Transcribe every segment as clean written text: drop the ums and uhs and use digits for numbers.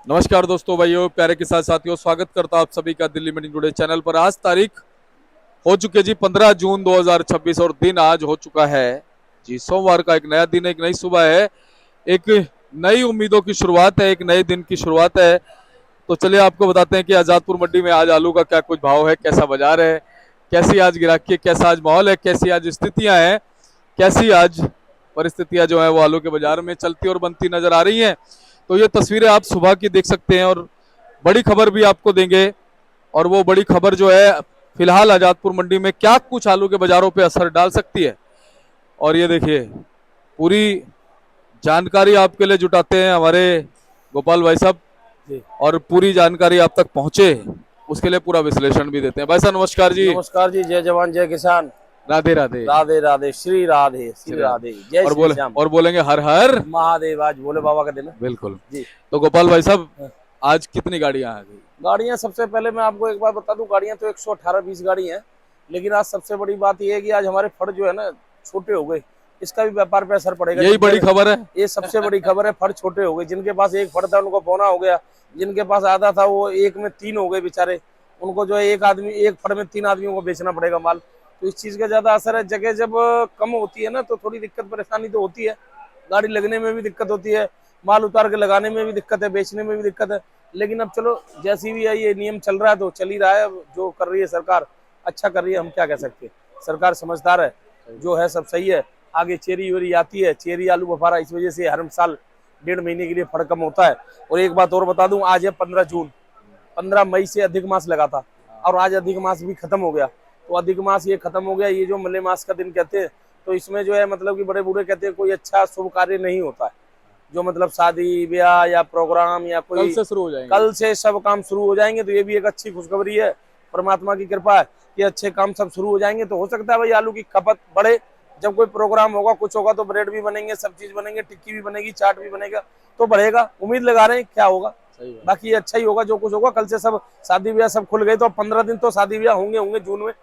नमस्कार दोस्तों, भाइयों, प्यारे के साथ साथियों, स्वागत करता हूं आप सभी का दिल्ली मीटिंग टुडे चैनल पर। आज तारीख हो चुकी है जी 15 जून 2026 और दिन आज हो चुका है जी सोमवार का। एक नया दिन, एक नई सुबह है, एक नई उम्मीदों की शुरुआत है, एक नए दिन की शुरुआत है। तो चलिए आपको बताते हैं कि आजादपुर मंडी में आज आलू का क्या कुछ भाव है, कैसा बाजार है, कैसी आज गिराकी है, कैसा आज माहौल है, कैसी आज स्थितियां हैं, कैसी आज परिस्थितियां जो है वो आलू के बाजार में चलती और बनती नजर आ रही हैं। तो ये तस्वीरें आप सुबह की देख सकते हैं और बड़ी खबर भी आपको देंगे। और वो बड़ी खबर जो है फिलहाल आजादपुर मंडी में क्या कुछ आलू के बाजारों पे असर डाल सकती है, और ये देखिए पूरी जानकारी आपके लिए जुटाते हैं हमारे गोपाल भाई साहब जी और पूरी जानकारी आप तक पहुंचे उसके लिए पूरा विश्लेषण भी देते हैं। भाई साहब नमस्कार जी। नमस्कार जी। जय जवान जय किसान। राधे राधे। राधे राधे श्री राधे श्री राधे जय और श्री श्याम। बोलेंगे हर हर महादेव। आज भोले बाबा का दिन है। बिल्कुल। जी तो गोपाल भाई साहब हाँ। आज कितनी गाड़ियां आ गई? गाड़ियां सबसे पहले मैं आपको एक बार बता दूं, गाड़ियां तो 118-20 गाड़ी हैं, लेकिन आज सबसे बड़ी बात यह है कि आज हमारे फड़ जो है ना छोटे हो गए। इसका भी व्यापार पे असर पड़ेगा। यही बड़ी खबर है। ये सबसे बड़ी खबर है। फड़ छोटे हो गए। जिनके पास एक फड़ था उनको पौना हो गया, जिनके पास आधा था वो एक में 3 हो गए बेचारे। उनको जो है एक आदमी एक फड़ में 3 आदमियों को बेचना पड़ेगा माल। तो इस चीज का ज्यादा असर है। जगह जब कम होती है ना तो थोड़ी दिक्कत परेशानी तो होती है। गाड़ी लगने में भी दिक्कत होती है, माल उतार के लगाने में भी दिक्कत है, बेचने में भी दिक्कत है। लेकिन अब चलो जैसी भी है, ये नियम चल रहा है तो चल ही रहा है। अब जो कर रही है सरकार अच्छा कर रही है, हम क्या कह सकते हैं। सरकार समझदार है, जो है सब सही है। आगे चेरी वेरी आती है, चेरी आलू बुखारा, इस वजह से हर साल 1.5 महीने के लिए फड़ कम होता है। और एक बात और बता दूं, आज है 15 जून। 15 मई से अधिक मास लगा था और आज अधिक मास भी खत्म हो गया। तो अधिक मास ये खत्म हो गया। ये जो मले मास का दिन कहते हैं, तो इसमें जो है मतलब कि बड़े बूढ़े कहते हैं कोई अच्छा शुभ कार्य नहीं होता है। जो मतलब शादी ब्याह या प्रोग्राम या कोई कल से शुरू हो जाएंगे। कल से सब काम शुरू हो जाएंगे। तो ये भी एक अच्छी खुशखबरी है, परमात्मा की कृपा है कि अच्छे काम सब शुरू हो जाएंगे। तो हो सकता है भाई आलू की खपत बढ़े। जब कोई प्रोग्राम होगा, कुछ होगा, तो ब्रेड भी बनेंगे, सब चीज बनेंगे, टिक्की भी बनेगी, चाट भी बनेगा, तो बढ़ेगा। उम्मीद लगा रहे हैं क्या होगा। बाकी अच्छा ही होगा जो कुछ होगा। कल से सब शादी ब्याह सब खुल गए, तो 15 दिन तो शादी ब्याह होंगे होंगे जून में,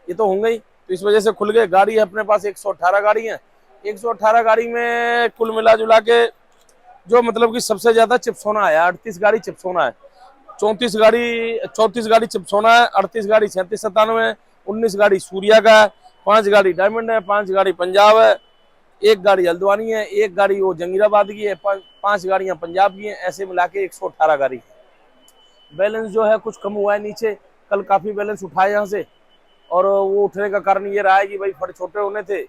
ये तो होंगे ही। तो इस वजह से खुल गए। गाड़ी है अपने पास 118 गाड़ी है। 118 गाड़ी में कुल मिला जुला के जो मतलब कि सबसे ज्यादा चिप्सोना है, 38 गाड़ी चिप्सोना है, 34 गाड़ी चिप्सोना है, 38 गाड़ी 3797 है, 19 गाड़ी सूर्या का है, 5 गाड़ी डायमंड है, 5 गाड़ी पंजाब है, 1 गाड़ी हल्द्वानी है, 1 गाड़ी वो जंगीराबाद की है, 5 गाड़ियां पंजाब की हैं। ऐसे मिला के 118 गाड़ी। बैलेंस जो है कुछ कम हुआ है नीचे। कल काफी बैलेंस उठाए यहाँ से, और वो उठने का कारण ये रहा है कि भाई फड़ छोटे होने थे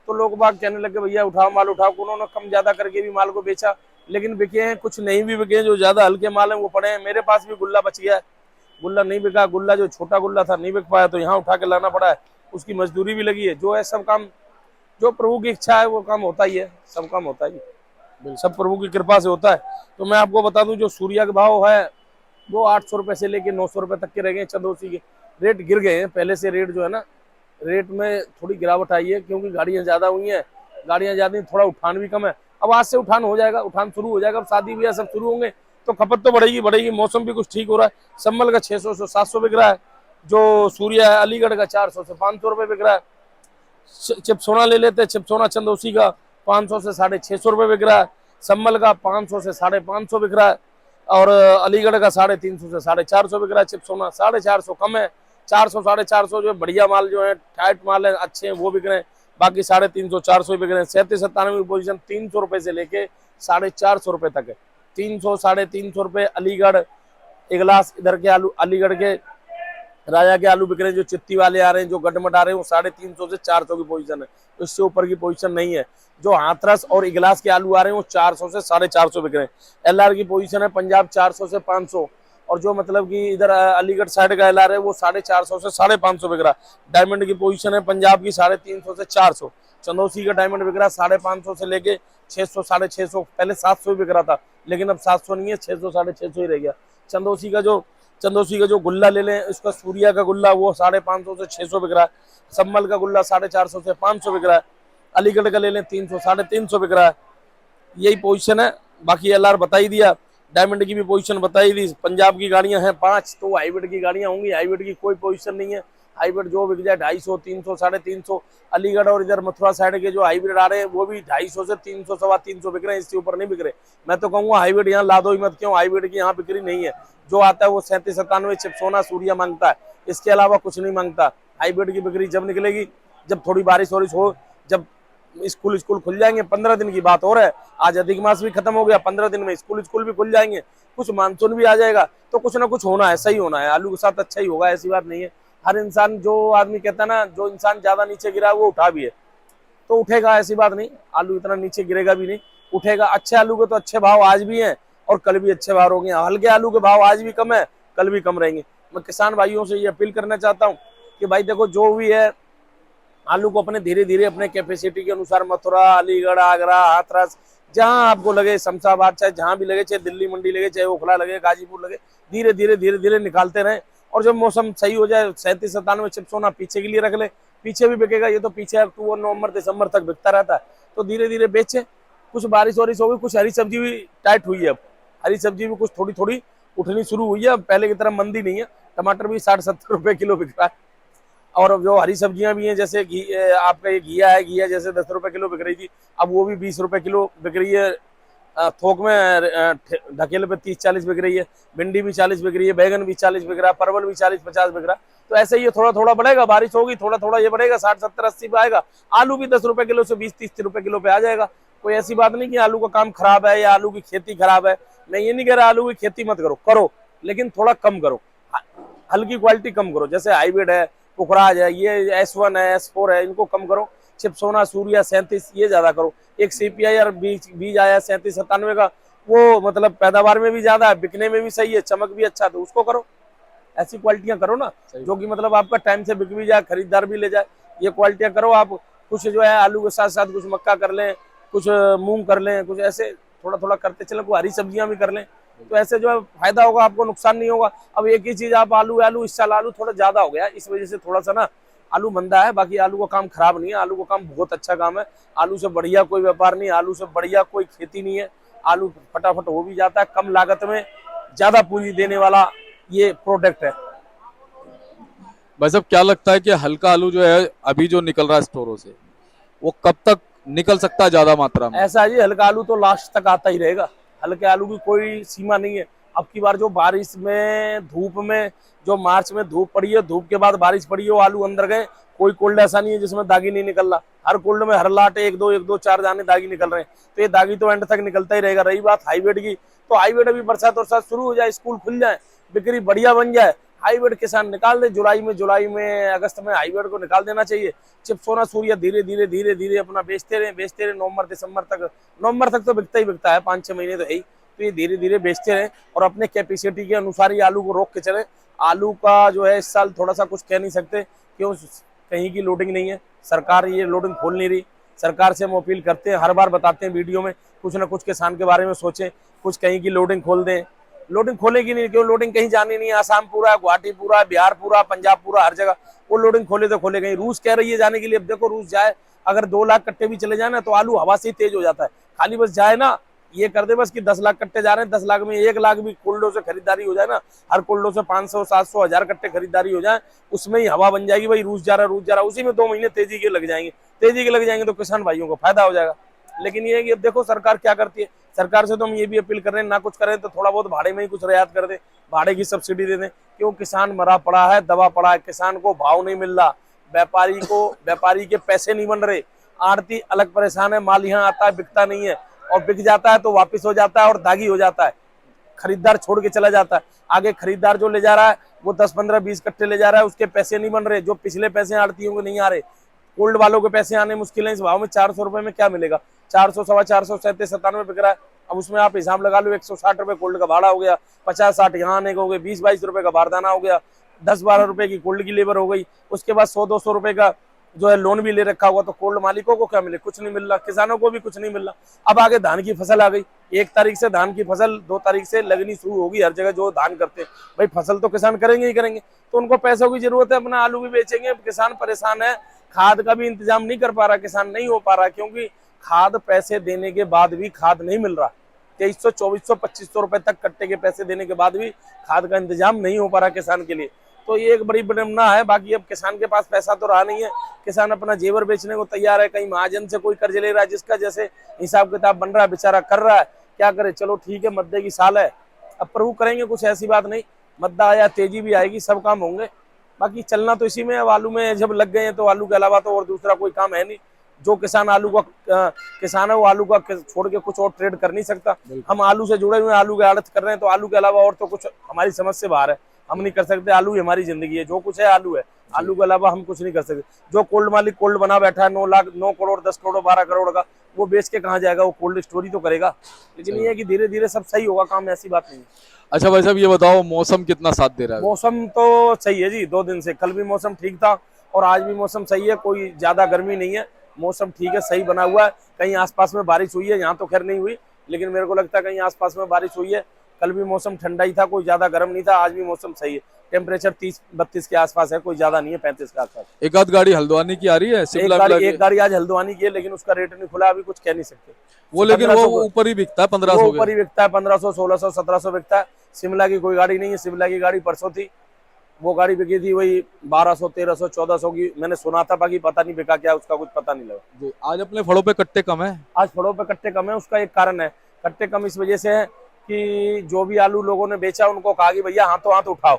तो लोग बाग कहने लगे भैया उठाओ माल उठाओ। उन्होंने कम ज्यादा करके भी माल को बेचा, लेकिन बिके हैं, कुछ नहीं भी बिके हैं। जो ज्यादा हल्के माल हैं वो पड़े हैं। मेरे पास भी गुल्ला बच गया है, गुल्ला नहीं बिका। गुल्ला जो छोटा गुल्ला था नहीं बिक पाया, तो यहाँ उठा के लाना पड़ा है। उसकी मजदूरी भी लगी है। जो है सब काम जो प्रभु की इच्छा है वो काम होता ही है, सब काम होता ही है, सब प्रभु की कृपा से होता है। तो मैं आपको बता दूं, जो सूर्या के भाव है वो 800 रुपए से लेके 900 रुपए तक के रह गए। चंदौसी के रेट गिर गए हैं। पहले से रेट जो है ना, रेट में थोड़ी गिरावट आई है, क्योंकि गाड़ियां ज्यादा हुई हैं। गाड़ियां ज्यादा, थोड़ा उठान भी कम है। अब आज से उठान हो जाएगा, उठान शुरू हो जाएगा। अब शादी ब्याह सब शुरू होंगे तो खपत तो बढ़ेगी बढ़ेगी। मौसम भी कुछ ठीक हो रहा है। संभल का 600 से 700 बिक रहा है। जो सूर्या है अलीगढ़ का 400 से 500 रुपए बिक रहा है। चिपसोना ले लेते हैं, चिपसोना चंदौसी का 500 से 650 रुपए बिक रहा है। संभल का 500 से 550 बिक रहा है। और अलीगढ़ का 350 से 450 बिक रहा है। चिपसोना 450 कम है। 400 450 जो बढ़िया माल जो है, टाइट माल है, अच्छे हैं, वो बिक रहे हैं। बाकी 350 400 बिक रहे हैं। 3797 पोजीशन 300 रुपए से लेके 450 रुपए तक है। 300 350 रुपए अलीगढ़। इगलास इधर के आलू, अलीगढ़ के राजा के आलू बिक रहे हैं। जो चित्ती वाले आ रहे हैं, जो गडमट आ रहे हैं, वो 350 से 400 की पोजीशन है। तो इससे ऊपर की पोजीशन नहीं है। जो हाथरस और इगलास के आलू आ रहे हैं वो 400 से 450 बिक रहे हैं। एलआर की पोजीशन है पंजाब 400 से 500। और जो मतलब कि इधर अलीगढ़ साइड का एलआर है वो 450 से 550 बिक रहा है। डायमंड की पोजीशन है पंजाब की 350 से 400। चंदौसी का डायमंड बिक रहा है 550 से लेके 600 650। पहले 700 बिक रहा था, लेकिन अब 700 नहीं है, 600 650 ही रह गया। चंदौसी का जो गुल्ला ले लें, इसका सूर्या का गुल्ला वो 550 से 600 बिक रहा है। सम्मल का गुल्ला 450 से 500 बिक रहा है। अलीगढ़ का ले लें 300 350 बिक रहा है। यही पोजीशन है। बाकी एलआर बता ही दिया। डायमंड की भी पोजीशन बता ही दी। पंजाब की गाड़ियां हैं 5, तो हाईब्रिड की गाड़ियां होंगी। हाईब्रिड की कोई पोजीशन नहीं है। हाइब्रिड जो बिक जाए 250, 300, 350। अलीगढ़ और इधर मथुरा साइड के जो हाइब्रिड आ रहे हैं वो भी 250 से 300, 325 बिक रहे हैं, इससे ऊपर नहीं बिक रहे। मैं तो कहूंगा हाइब्रिड यहाँ ला दो ही मत, क्यों हाइब्रिड की यहाँ बिक्री नहीं है। जो आता है वो 37, 97 चिपसोना सूर्या मांगता है, इसके अलावा कुछ नहीं मांगता। हाइब्रिड की बिक्री जब निकलेगी, जब थोड़ी बारिश वारिश हो, जब स्कूल खुल जाएंगे। 15 दिन की बात हो रहा है, आज अधिक मास भी खत्म हो गया, 15 दिन में स्कूल भी खुल जाएंगे, कुछ मानसून भी आ जाएगा, तो कुछ ना कुछ होना है, सही होना है। आलू के साथ अच्छा ही होगा, ऐसी बात नहीं है। हर इंसान, जो आदमी कहता है ना, जो इंसान ज्यादा नीचे गिरा है वो उठा भी है, तो उठेगा, ऐसी बात नहीं। आलू इतना नीचे गिरेगा भी नहीं, उठेगा। अच्छे आलू के तो अच्छे भाव आज भी हैं और कल भी अच्छे भाव होंगे। हल्के आलू के भाव आज भी कम है, कल भी कम रहेंगे। मैं किसान भाइयों से ये अपील करना चाहता हूँ कि भाई देखो, जो भी है आलू को अपने धीरे धीरे अपने कैपेसिटी के अनुसार मथुरा, अलीगढ़, आगरा, हाथरस, जहां आपको लगे, शमशाबाद, चाहे जहां भी लगे, चाहे दिल्ली मंडी लगे, चाहे ओखला लगे, गाजीपुर लगे, धीरे धीरे निकालते रहें। और जब मौसम सही हो जाए, 37, 97 चिपसोना पीछे के लिए रख ले, पीछे भी बिकेगा। ये तो पीछे अक्टूबर, नवंबर, दिसंबर तक बिकता रहता है, तो धीरे धीरे बेचे। कुछ बारिश वारिश होगी, कुछ हरी सब्जी भी टाइट हुई है। अब हरी सब्जी भी कुछ थोड़ी थोड़ी उठनी शुरू हुई है, पहले की तरह मंदी नहीं है। टमाटर भी 60-70 रुपए किलो बिक रहा है। और जो हरी सब्जियां भी हैं, जैसे घी, आपका ये घिया है, घिया जैसे 10 रुपए किलो बिक रही थी, अब वो भी 20 रुपए किलो बिक रही है। थोक में ढकेले पे 30-40 बिक रही है। भिंडी भी 40 बिक रही है, बैगन भी 40 बिक रहा है, परवल भी 40-50 बिक रहा है। तो ऐसे ही ये थोड़ा थोड़ा बढ़ेगा, बारिश होगी, थोड़ा थोड़ा ये बढ़ेगा, 60-70-80 पे आएगा। आलू भी 10 रुपए किलो से 20-30 रुपए किलो पे आ जाएगा। कोई ऐसी बात नहीं कि आलू का काम खराब है या आलू की खेती खराब है। मैं ये नहीं कह रहा आलू की खेती मत करो, करो, लेकिन थोड़ा कम करो, हल्की क्वालिटी कम करो। जैसे हाइब्रिड है, पुखराज है, ये S1 है, S4 है, इनको कम करो। चिपसोना, सूर्या, 37 ये ज्यादा करो। एक CPI और बीज आया 37-97 का, वो मतलब पैदावार में भी ज्यादा है, बिकने में भी सही है, चमक भी अच्छा, तो उसको करो। ऐसी क्वालिटियां करो ना, जो कि मतलब आपका टाइम से बिक भी जाए, खरीदार भी ले जाए। ये क्वालिटियां करो आप। कुछ जो है आलू के साथ साथ कुछ मक्का कर लें, कुछ मूंग कर लें, कुछ ऐसे थोड़ा थोड़ा करते चले, कोई हरी सब्जियां भी कर लें, तो ऐसे जो है फायदा होगा, आपको नुकसान नहीं होगा। अब एक ही चीज आप आलू, इस साल आलू थोड़ा ज्यादा हो गया, इस वजह से थोड़ा सा ना आलू मंदा है। बाकी आलू का काम खराब नहीं है, आलू का काम बहुत अच्छा काम है। आलू से बढ़िया कोई व्यापार नहीं, आलू से बढ़िया कोई खेती नहीं है। आलू फटाफट हो भी जाता है, कम लागत में ज्यादा पूंजी देने वाला ये प्रोडक्ट है। भाई साहब, क्या लगता है कि हल्का आलू जो है अभी जो निकल रहा है स्टोरों से, वो कब तक निकल सकता है ज्यादा मात्रा में? ऐसा है जी, हल्का आलू तो लास्ट तक आता ही रहेगा। हल्के आलू की कोई सीमा नहीं है। अब की बार जो बारिश में, धूप में, जो मार्च में धूप पड़ी है, धूप के बाद बारिश पड़ी है, वो आलू अंदर गए। कोई कोल्ड ऐसा नहीं है जिसमें दागी नहीं निकल रहा। हर कोल्ड में हर लाट एक दो 4 दाने दागी निकल रहे हैं, तो ये दागी तो एंड तक निकलता ही रहेगा। रही बात हाइब्रिड की, तो हाइब्रिड अभी बरसात और शुरू हो जाए, स्कूल खुल जाए, बिक्री बढ़िया बन जाए, हाइब्रिड किसान निकाल दे। जुलाई में अगस्त में हाइब्रिड को निकाल देना चाहिए। चिपसोना, सूर्या धीरे धीरे अपना बेचते रहे। नवंबर दिसंबर तक तो बिकता ही बिकता है, 5-6 महीने तो है ही। तो ये धीरे धीरे बेचते रहे और अपने कैपेसिटी के अनुसार ही आलू को रोक के चले। आलू का जो है इस साल थोड़ा सा कुछ कह नहीं सकते, क्यों, कहीं की लोडिंग नहीं है, सरकार ये लोडिंग खोल नहीं रही। सरकार से हम अपील करते हैं, हर बार बताते हैं वीडियो में, कुछ ना कुछ किसान के बारे में सोचें, कुछ कहीं की लोडिंग खोल दें। लोडिंग खोलेगी नहीं, क्यों, लोडिंग कहीं जानी नहीं है। आसाम पूरा, गुवाहाटी पूरा, बिहार पूरा, पंजाब पूरा, हर जगह वो लोडिंग खोले तो खोले। कहीं रूस कह रही है जाने के लिए, अब देखो रूस जाए, अगर 2 लाख कट्टे भी चले जाए ना, तो आलू हवा से ही तेज हो जाता है। खाली बस जाए ना, ये कर दे बस कि 10 लाख कट्टे जा रहे हैं, 10 लाख में 1 लाख भी कोल्डो से खरीदारी हो जाए ना, हर कोल्डो से 500, 700, 1000 कट्टे खरीदारी हो जाए, उसमें ही हवा बन जाएगी, भाई रूस जा रहा है, उसी में 2 महीने तेजी के लग जाएंगे, तो किसान भाइयों को फायदा हो जाएगा। लेकिन ये कि अब देखो सरकार क्या करती है। सरकार से तो हम ये भी अपील कर रहे हैं, ना कुछ करें तो थोड़ा बहुत भाड़े में ही कुछ रियायत कर दे, भाड़े की सब्सिडी दे दें। क्यों, किसान मरा पड़ा है, दबा पड़ा है, किसान को भाव नहीं मिल रहा, व्यापारी के पैसे नहीं बन रहे, आड़ती अलग परेशान है, माल यहाँ आता है, बिकता नहीं है, और बिक जाता है तो वापिस हो जाता है और दागी हो जाता है, खरीदार छोड़ के चला जाता है। आगे खरीदार जो ले जा रहा है वो 10, 15, 20 कट्टे ले जा रहा है, उसके पैसे नहीं बन रहे, जो पिछले पैसे आड़तियों को नहीं आ रहे। कोल्ड वालों के पैसे आने मुश्किल है। इस भाव में 400 रुपए में क्या मिलेगा? 400, 425, 37, 97 बिक रहा है। अब उसमें आप हिसाब लगा लो, 160 रुपए कोल्ड का भाड़ा हो गया, 50-60 यहाँ आने का हो गया, 20-22 रुपए का बारदाना हो गया, 10-12 रुपए की कोल्ड की लेबर हो गई, उसके बाद 100-200 रुपए का जो है लोन भी ले रखा हुआ। तो कोल्ड मालिकों को क्या मिले? कुछ नहीं मिल रहा, किसानों को भी कुछ नहीं मिल रहा। अब आगे धान की फसल आ गई, 1 तारीख से धान की फसल 2 तारीख से लगनी शुरू होगी हर जगह जो धान करते हैं। भाई फसल तो किसान करेंगे ही करेंगे, तो उनको पैसों की जरूरत है, अपना आलू भी बेचेंगे। किसान परेशान है, खाद का भी इंतजाम नहीं कर पा रहा किसान, नहीं हो पा रहा, क्योंकि खाद पैसे देने के बाद भी खाद नहीं मिल रहा। 2300, 2400, 2500 रुपए तक कट्टे के पैसे देने के बाद भी खाद का इंतजाम नहीं हो पा रहा किसान के लिए। तो ये एक बड़ी विडम्बना है। बाकी अब किसान के पास पैसा तो रहा नहीं है, किसान अपना जेवर बेचने को तैयार है, कहीं महाजन से कोई कर्ज ले रहा है, जिसका जैसे हिसाब किताब बन रहा है बेचारा कर रहा है, क्या करे। चलो ठीक है, मद्दे की साल है, अब प्रभु करेंगे कुछ, ऐसी बात नहीं। मद्दा आया, तेजी भी आएगी, सब काम होंगे। बाकी चलना तो इसी में है। आलू में जब लग गए हैं तो आलू के अलावा तो और दूसरा कोई काम है नहीं। जो किसान आलू का किसान है वो आलू का छोड़ के कुछ और ट्रेड कर नहीं सकता। हम आलू से जुड़े हुए हैं, आलू की आड़त कर रहे हैं, तो आलू के अलावा और तो कुछ हमारी समझ से बाहर है, हम नहीं कर सकते। आलू ही हमारी जिंदगी है, जो कुछ है आलू है, आलू के अलावा हम कुछ नहीं कर सकते। जो कोल्ड मालिक कोल्ड बना बैठा है 9 करोड़ 10 करोड़ 12 करोड़ का, वो बेच के कहाँ जाएगा, वो कोल्ड स्टोरी तो करेगा। लेकिन ये है कि धीरे धीरे सब सही होगा काम, ऐसी बात नहीं है। अच्छा भाई साहब, ये बताओ मौसम कितना साथ दे रहा है? मौसम तो सही है जी, 2 दिन से। कल भी मौसम ठीक था और आज भी मौसम सही है, कोई ज्यादा गर्मी नहीं है, मौसम ठीक है, सही बना हुआ है। कहीं आसपास में बारिश हुई है, यहाँ तो खैर नहीं हुई, लेकिन मेरे को लगता है कहीं आसपास में बारिश हुई है। कल भी मौसम ठंडा ही था, कोई ज्यादा गर्म नहीं था। आज भी मौसम सही है, टेम्परेचर 30-32 के आसपास है, कोई ज्यादा नहीं है, 35 के आसपास। एक आध गाड़ी हल्द्वानी की आ रही है, एक गाड़ी आज हल्द्वानी की है, लेकिन उसका रेट नहीं खुला, अभी कुछ कह नहीं सकते। वो लेकिन वो ऊपर ही बिकता है, 1500 ऊपर ही बिकता है, 1500 1600 1700 बिकता है। शिमला की कोई गाड़ी नहीं है, शिमला की गाड़ी परसों थी, वो गाड़ी बिकी थी वही 1200 1300 1400 की, मैंने सुना था, बाकी पता नहीं बिका क्या, उसका कुछ पता नहीं लगा। आज अपने फड़ों पे कट्टे कम है? आज फड़ों पे कट्टे कम है, उसका एक कारण है। कट्टे कम इस वजह से है कि जो भी आलू लोगों ने बेचा उनको कहा कि भैया हाथों हाथ उठाओ,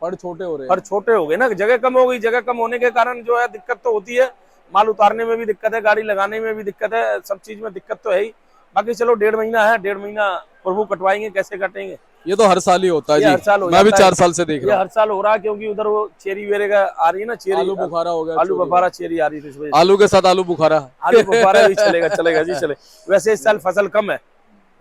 फड़ छोटे हो रहे हैं। फड़ छोटे हो गए ना, जगह कम हो गई। जगह कम होने के कारण जो है दिक्कत तो होती है, माल उतारने में भी दिक्कत है, गाड़ी लगाने में भी दिक्कत है, सब चीज में दिक्कत तो है ही। बाकी चलो 1.5 महीना है, 1.5 महीना प्रभु कटवाएंगे, कैसे कटेंगे। ये तो हर साल ही होता है जी, हर साल मैं भी 4 साल से देख रहा हूँ। हर साल हो रहा है, क्योंकि उधर वो चेरी वेरे का आ रही है ना, चेरी आलू बुखारा हो गया, आलू बुखारा चेरी आ रही थी इस वजह से। आलू के साथ आलू बुखारा, आलू बुखारा भी चलेगा, चलेगा जी चले। वैसे इस साल फसल कम है,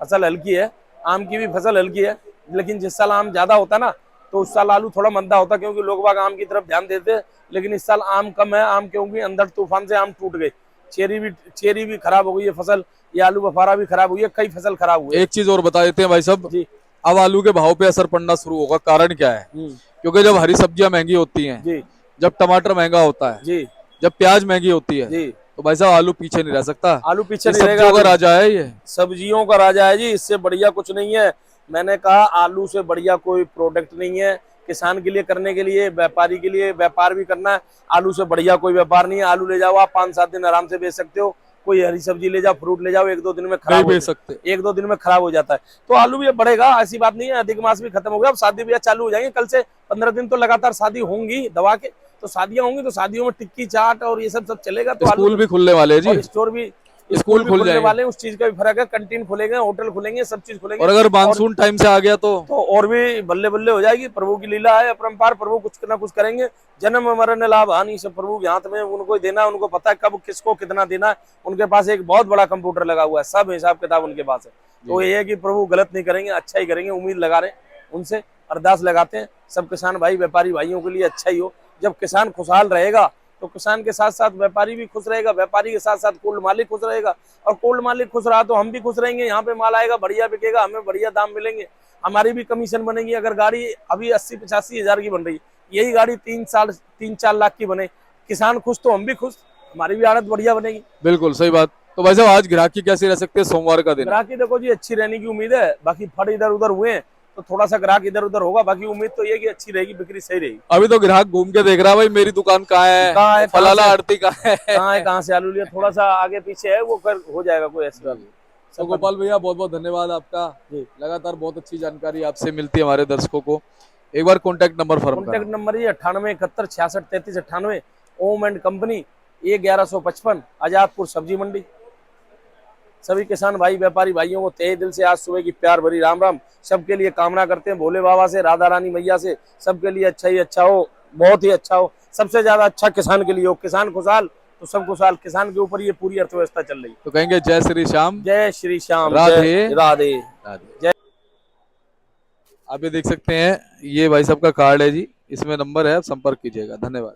फसल हल्की है, आम की भी फसल हल्की है, लेकिन जिस साल आम ज्यादा होता ना तो उस साल आलू थोड़ा मंदा होता, क्योंकि लोग बाग आम की तरफ ध्यान देते। लेकिन इस साल आम कम है, आम क्योंकि अंदर तूफान से आम टूट गए, चेरी भी खराब हो गई है फसल, ये आलू बुखारा भी खराब हुई है, कई फसल खराब हुई है। एक चीज और बता देते हैं भाई साहब जी, अब आलू के भाव पे असर पड़ना शुरू होगा, कारण क्या है? क्योंकि जब हरी सब्जियां महंगी होती हैं जी, जब टमाटर महंगा होता है जी, जब प्याज महंगी होती है जी, तो भाई साहब आलू पीछे नहीं रह सकता। आलू पीछे नहीं सब्जियों का राजा है ये, सब्जियों का राजा है जी, इससे बढ़िया कुछ नहीं है। मैंने कहा आलू से बढ़िया कोई प्रोडक्ट नहीं है किसान के लिए, करने के लिए, व्यापारी के लिए, व्यापार भी करना है, आलू से बढ़िया कोई व्यापार नहीं है। आलू ले जाओ आप 5-7 दिन आराम से बेच सकते हो, कोई हरी सब्जी ले जाओ, फ्रूट ले जाओ, 1-2 दिन में खराब हो सकते, 1-2 दिन में खराब हो जाता है। तो आलू भी बढ़ेगा, ऐसी बात नहीं है। अधिक मास भी खत्म हो गया, अब शादी ब्याह चालू हो जाएंगे, कल से 15 दिन तो लगातार शादी होंगी दवा के, तो शादियां होंगी, तो शादियों में टिक्की चाट और ये सब चलेगा। तो स्कूल भी खुलने वाले हैं जी, स्टोर भी स्कूल खुल जाएंगे वाले, उस चीज का भी फर्क है। कैंटीन खुलेंगे, होटल खुलेंगे, सब चीज खुलेंगे। और अगर मानसून टाइम से आ गया तो और भी बल्ले बल्ले हो जाएगी। प्रभु की लीला है अपरंपार, प्रभु कुछ ना कुछ करेंगे। जन्म मरण लाभ हानि सब प्रभु के हाथ में, उनको ही देना, उनको पता है कब किसको कितना देना है। उनके पास एक बहुत बड़ा कंप्यूटर लगा हुआ है, सब हिसाब किताब उनके पास है। तो ये है कि प्रभु गलत नहीं करेंगे, अच्छा ही करेंगे, उम्मीद लगा रहे हैं उनसे, अरदास लगाते हैं सब किसान भाई व्यापारी भाइयों के लिए अच्छा ही हो। जब किसान खुशहाल रहेगा तो किसान के साथ साथ व्यापारी भी खुश रहेगा, व्यापारी के साथ साथ कोल्ड मालिक खुश रहेगा, और कोल्ड मालिक खुश रहा तो हम भी खुश रहेंगे। यहाँ पे माल आएगा, बढ़िया बिकेगा, हमें बढ़िया दाम मिलेंगे, हमारी भी कमीशन बनेगी। अगर गाड़ी अभी 80-85 हजार की बन रही है, यही गाड़ी 3-4 लाख की बने, किसान खुश तो हम भी खुश, हमारी भी आड़त बढ़िया बनेगी। बिल्कुल सही बात। तो भाई साहब आज ग्राहकी कैसी रह सकती है सोमवार का दिन? ग्राहकी देखो जी अच्छी रहने की उम्मीद है, बाकी फट इधर उधर हुए तो थोड़ा सा ग्राहक इधर उधर होगा, बाकी उम्मीद तो ये कि अच्छी रहेगी, बिक्री सही रहेगी। अभी तो ग्राहक घूम के देख रहा है भाई मेरी दुकान कहाँ है, फलाना आड़ती कहाँ है, कहाँ से आलू लिया, थोड़ा सा आगे पीछे है, वो कर हो जाएगा, कोई ऐसी बात नहीं। तो गोपाल भैया बहुत बहुत धन्यवाद आपका, लगातार बहुत अच्छी जानकारी आपसे मिलती है हमारे दर्शकों को। एक बार contact number firm contact number ये 9871663398, ohm and company, A1155, Azadpur सब्जी मंडी। सभी किसान भाई व्यापारी भाइयों को तहे दिल से आज सुबह की प्यार भरी राम राम। सबके लिए कामना करते हैं भोले बाबा से, राधा रानी मैया से, सबके लिए अच्छा ही अच्छा हो, बहुत ही अच्छा हो, सबसे ज्यादा अच्छा किसान के लिए हो। किसान खुशहाल तो सब खुशहाल, किसान के ऊपर ये पूरी अर्थव्यवस्था चल रही है। तो कहेंगे जय श्री श्याम, जय श्री श्याम, राधे राधे जय। आप ये देख सकते हैं, ये भाई साहब का कार्ड है जी, इसमें नंबर है, आप संपर्क कीजिएगा। धन्यवाद।